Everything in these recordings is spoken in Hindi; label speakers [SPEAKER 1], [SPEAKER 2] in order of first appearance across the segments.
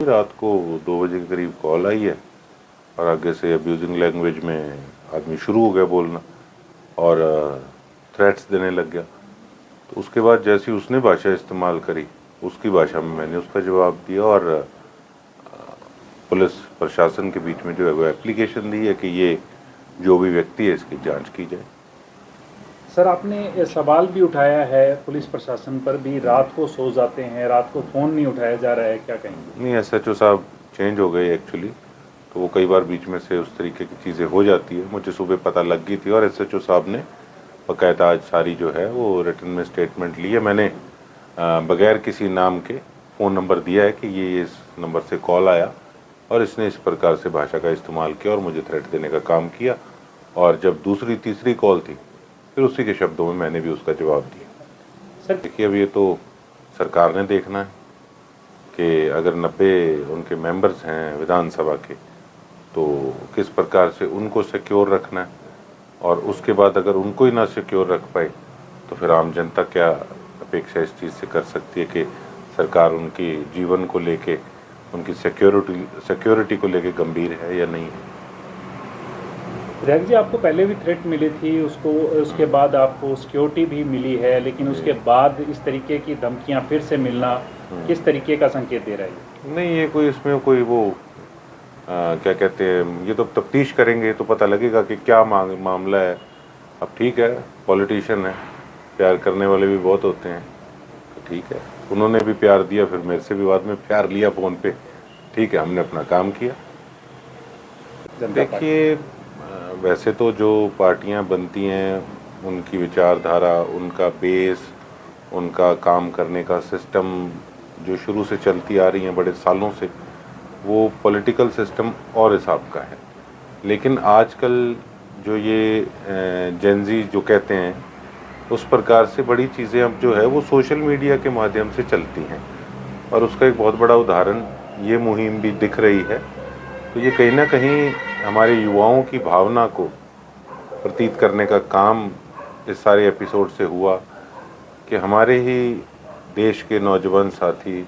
[SPEAKER 1] रात को 2 बजे के करीब कॉल आई है और आगे से अब्यूजिंग लैंग्वेज में आदमी शुरू हो गया बोलना और थ्रेट्स देने लग गया। तो उसके बाद जैसी उसने भाषा इस्तेमाल करी उसकी भाषा में मैंने उसका जवाब दिया और पुलिस प्रशासन के बीच में जो है वो एप्लीकेशन दी है कि ये जो भी व्यक्ति है इसकी जांच की जाए।
[SPEAKER 2] सर, आपने ये सवाल भी उठाया है पुलिस प्रशासन पर भी, रात को सो जाते हैं, रात को फ़ोन नहीं उठाया जा रहा है, क्या कहेंगे?
[SPEAKER 1] नहीं, SHO साहब चेंज हो गए एक्चुअली, तो वो कई बार बीच में से उस तरीके की चीज़ें हो जाती है। मुझे सुबह पता लग गई थी और SHO साहब ने बाकायदा आज सारी जो है वो रिटन में स्टेटमेंट ली है। मैंने बगैर किसी नाम के फ़ोन नंबर दिया है कि ये इस नंबर से कॉल आया और इसने इस प्रकार से भाषा का इस्तेमाल किया और मुझे थ्रेट देने का काम किया। और जब दूसरी तीसरी कॉल थी फिर उसी के शब्दों में मैंने भी उसका जवाब दिया।
[SPEAKER 2] सर
[SPEAKER 1] देखिए, अब ये तो सरकार ने देखना है कि अगर 90 उनके मेंबर्स हैं विधानसभा के तो किस प्रकार से उनको सिक्योर रखना है, और उसके बाद अगर उनको ही ना सिक्योर रख पाए तो फिर आम जनता क्या अपेक्षा इस चीज़ से कर सकती है कि सरकार उनकी जीवन को लेके, उनकी सिक्योरिटी को लेके गंभीर है या नहीं है।
[SPEAKER 2] विधायक जी, आपको पहले भी थ्रेट मिली थी, उसके बाद आपको सिक्योरिटी भी मिली है, लेकिन उसके बाद इस तरीके की धमकियां फिर से मिलना किस तरीके का संकेत दे रहा है?
[SPEAKER 1] नहीं, ये कोई इसमें कोई वो क्या कहते हैं, ये तो तफ्तीश करेंगे तो पता लगेगा कि क्या मामला है। अब ठीक है, पॉलिटिशियन है, प्यार करने वाले भी बहुत होते हैं, तो ठीक है, उन्होंने भी प्यार दिया, फिर मेरे से भी बाद में प्यार लिया फ़ोन पे, ठीक है, हमने अपना काम किया। देखिए, वैसे तो जो पार्टियां बनती हैं उनकी विचारधारा, उनका बेस, उनका काम करने का सिस्टम जो शुरू से चलती आ रही हैं बड़े सालों से, वो पॉलिटिकल सिस्टम और हिसाब का है। लेकिन आजकल जो ये जेनजी जो कहते हैं, उस प्रकार से बड़ी चीज़ें अब जो है वो सोशल मीडिया के माध्यम से चलती हैं, और उसका एक बहुत बड़ा उदाहरण ये मुहिम भी दिख रही है। तो ये कहीं ना कहीं हमारे युवाओं की भावना को प्रतीत करने का काम इस सारे एपिसोड से हुआ कि हमारे ही देश के नौजवान साथी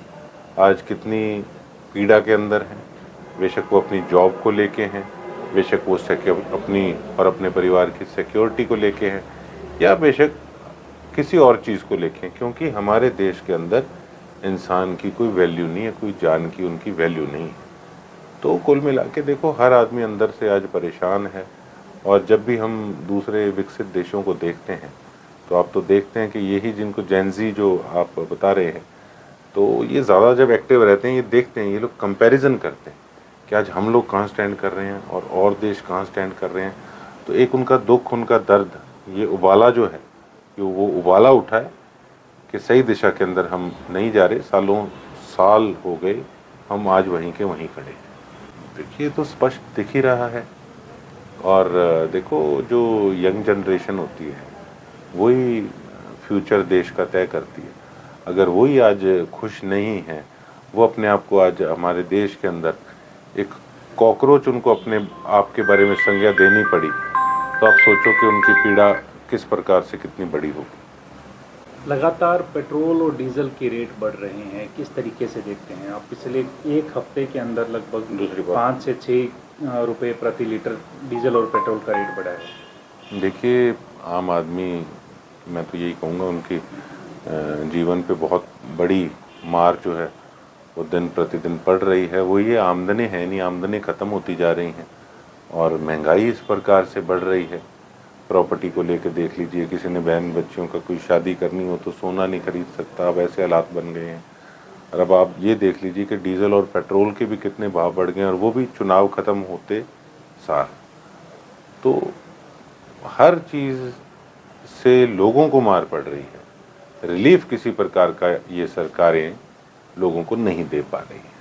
[SPEAKER 1] आज कितनी पीड़ा के अंदर हैं। बेशक वो अपनी जॉब को लेके हैं, बेशक वो अपनी और अपने परिवार की सिक्योरिटी को लेके हैं, या बेशक किसी और चीज़ को लेके, क्योंकि हमारे देश के अंदर इंसान की कोई वैल्यू नहीं है, कोई जान की उनकी वैल्यू नहीं है। तो कुल मिला के देखो, हर आदमी अंदर से आज परेशान है। और जब भी हम दूसरे विकसित देशों को देखते हैं तो आप तो देखते हैं कि यही जिनको जेनजी जो आप बता रहे हैं, तो ये ज़्यादा जब एक्टिव रहते हैं, ये देखते हैं, ये लोग कंपैरिजन करते हैं कि आज हम लोग कहाँ स्टैंड कर रहे हैं और देश कहाँ स्टैंड कर रहे हैं। तो एक उनका दुख, उनका दर्द, ये उबाला जो है, कि वो उबाला उठा है कि सही दिशा के अंदर हम नहीं जा रहे, सालों साल हो गए, हम आज वहीं के वहीं खड़े हैं। देखिए, तो स्पष्ट दिख ही रहा है। और देखो, जो यंग जनरेशन होती है वही फ्यूचर देश का तय करती है। अगर वही आज खुश नहीं है, वो अपने आप को आज हमारे देश के अंदर एक कॉकरोच उनको अपने आप के बारे में संज्ञा देनी पड़ी, तो आप सोचो कि उनकी पीड़ा किस प्रकार से कितनी बड़ी होगी।
[SPEAKER 2] लगातार पेट्रोल और डीजल की रेट बढ़ रहे हैं, किस तरीके से देखते हैं आप? पिछले एक हफ्ते के अंदर लगभग 5 से 6 रुपये प्रति लीटर डीजल और पेट्रोल का रेट बढ़ा है।
[SPEAKER 1] देखिए, आम आदमी, मैं तो यही कहूँगा, उनकी जीवन पे बहुत बड़ी मार जो है वो दिन प्रतिदिन पड़ रही है। वो ये आमदनी है नहीं, आमदनी ख़त्म होती जा रही हैं और महंगाई इस प्रकार से बढ़ रही है। प्रॉपर्टी को लेकर देख लीजिए, किसी ने बहन बच्चियों का कोई शादी करनी हो तो सोना नहीं खरीद सकता, अब ऐसे हालात बन गए हैं। और अब आप ये देख लीजिए कि डीजल और पेट्रोल के भी कितने भाव बढ़ गए हैं, और वो भी चुनाव ख़त्म होते सार। तो हर चीज़ से लोगों को मार पड़ रही है, रिलीफ किसी प्रकार का ये सरकारें लोगों को नहीं दे पा रही हैं।